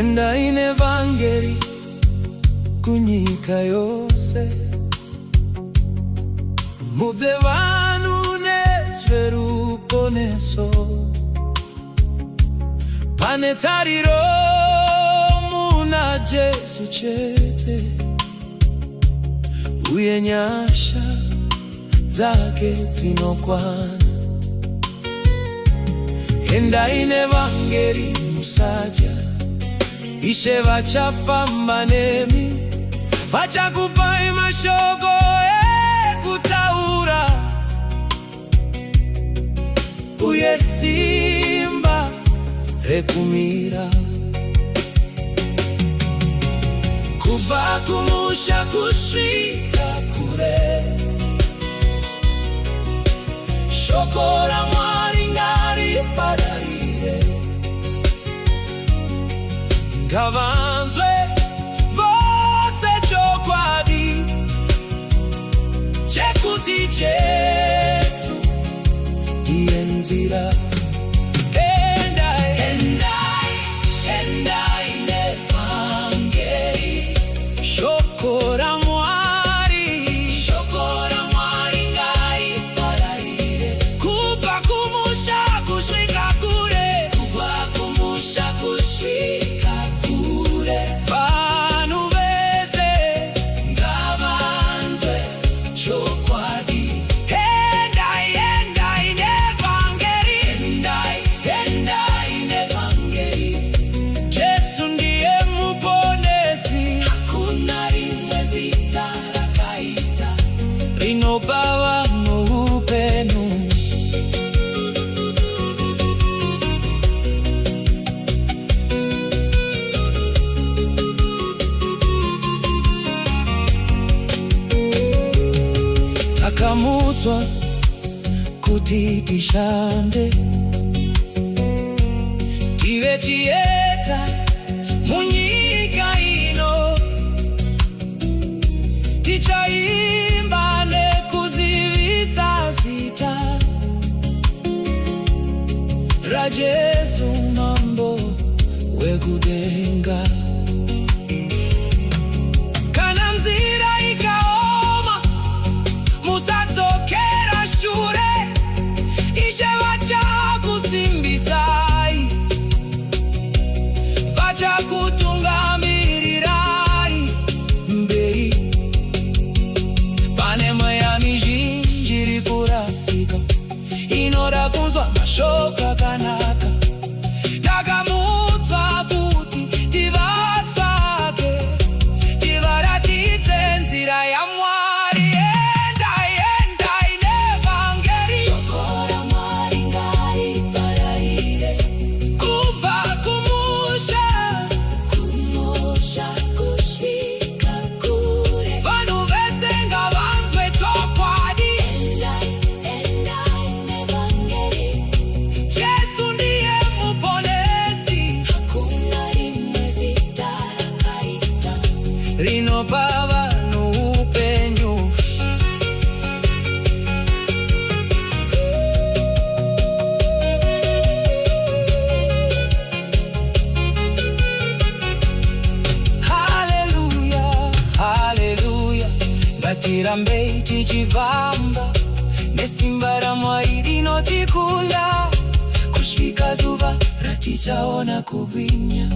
Enda ine vangeri kunyika yose, mudze vanhu nezve ruponeso. Pane tariro muna Jesu chete, uye nyasha dzake dzinokwana. Enda ine vangeri musaja, Ishe vachafamba nemi, vachakupai mashoko ekutaura, uye simba rekumira. Kubva kumusha kusvika kure, shoko raMwari ngaripararire. Ngavanzwe vose chokwadi chekuti Jesu ndiye nzira. Endai nevangeri, shoko raMwari ngaripararire. Kubva kumusha kusvika kure, vanhu vese ngavanzwe chokwadi. Endai nevangeri, Jesu ndiye muponesi, hakuna rimwe zita rakaita, rinopa vanhu upenyu. Takamudzwa kuti tishande, tive chiedza munyika ino. Tichaimba nekuzivisa zita raJesu mambo wekudenga. Kana nzira ikaoma, musadzokera shure, Ishe vachakusimbisai, vachakutungamirai mberi. Pane mweya mizhinji iri kurasika, inoda kunzwa mashoko akanaka. Takamudzwa kuti tivatsvake, tivaratidze nzira yaMwari. Endai nevangeri, shoko raMwari ngaripararire. Kubva kumusha kusvika kure, vanhu vese ngavanzwe chokwadi. Endai nevangeri, Jesu ndiye muponesi, hakuna rimwe zita rakaita, rinopa vanhu upenyu. Haleluya, ngatirambei tichivamba nesimba raMwari rinotikunda, kusvika zuva ratichaona kubwinya.